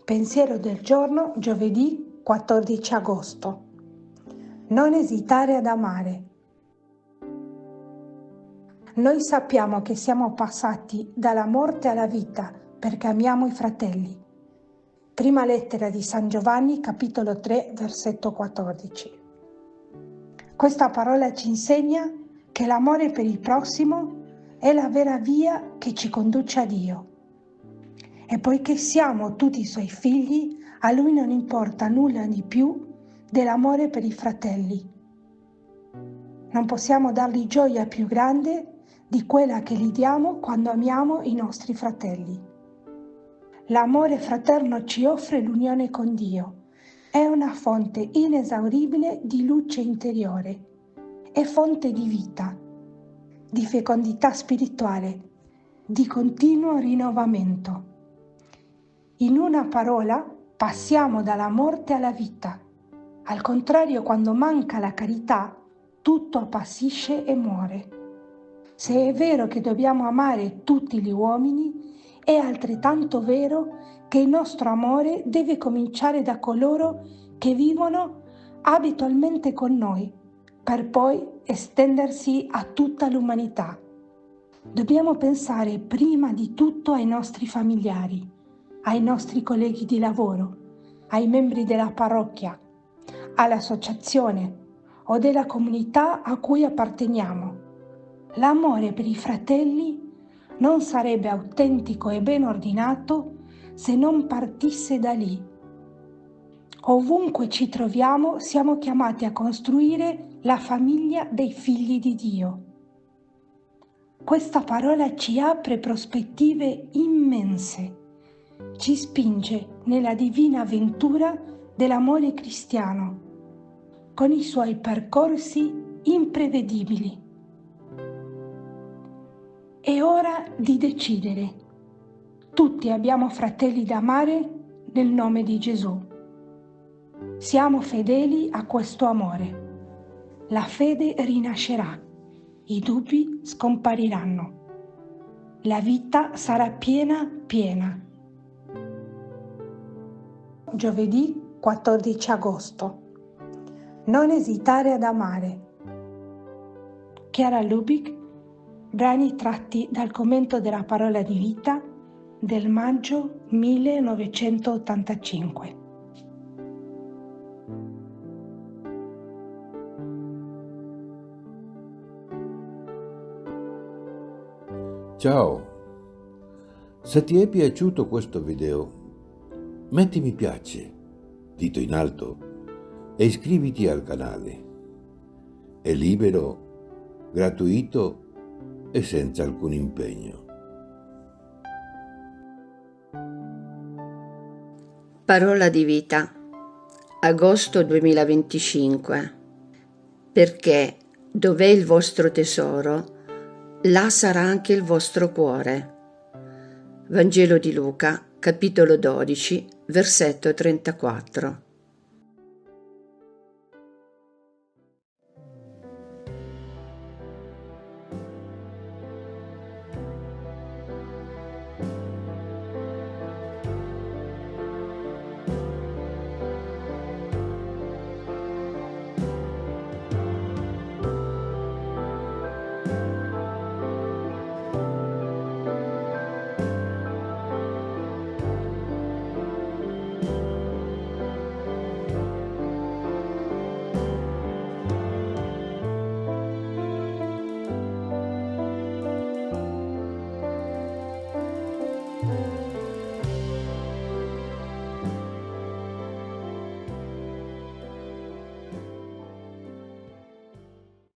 Pensiero del giorno, giovedì 14 agosto. Non esitare ad amare. Noi sappiamo che siamo passati dalla morte alla vita perché amiamo i fratelli. Prima lettera di San Giovanni, capitolo 3, versetto 14. Questa parola ci insegna che l'amore per il prossimo è la vera via che ci conduce a Dio. E poiché siamo tutti i suoi figli, a lui non importa nulla di più dell'amore per i fratelli. Non possiamo dargli gioia più grande di quella che gli diamo quando amiamo i nostri fratelli. L'amore fraterno ci offre l'unione con Dio. È una fonte inesauribile di luce interiore. È fonte di vita, di fecondità spirituale, di continuo rinnovamento. In una parola, passiamo dalla morte alla vita. Al contrario, quando manca la carità, tutto appassisce e muore. Se è vero che dobbiamo amare tutti gli uomini, è altrettanto vero che il nostro amore deve cominciare da coloro che vivono abitualmente con noi, per poi estendersi a tutta l'umanità. Dobbiamo pensare prima di tutto ai nostri familiari, ai nostri colleghi di lavoro, ai membri della parrocchia, all'associazione o della comunità a cui apparteniamo. L'amore per i fratelli non sarebbe autentico e ben ordinato se non partisse da lì. Ovunque ci troviamo siamo chiamati a costruire la famiglia dei figli di Dio. Questa parola ci apre prospettive immense. Ci spinge nella divina avventura dell'amore cristiano, con i suoi percorsi imprevedibili. È ora di decidere. Tutti abbiamo fratelli da amare nel nome di Gesù. Siamo fedeli a questo amore. La fede rinascerà, i dubbi scompariranno. La vita sarà piena. Giovedì 14 agosto. Non esitare ad amare. Chiara Lubick, brani tratti dal commento della Parola di Vita del maggio 1985. Ciao! Se ti è piaciuto questo video, metti mi piace, dito in alto, e iscriviti al canale. È libero, gratuito e senza alcun impegno. Parola di Vita, agosto 2025. Perché dov'è il vostro tesoro, là sarà anche il vostro cuore. Vangelo di Luca, capitolo 12, versetto 34.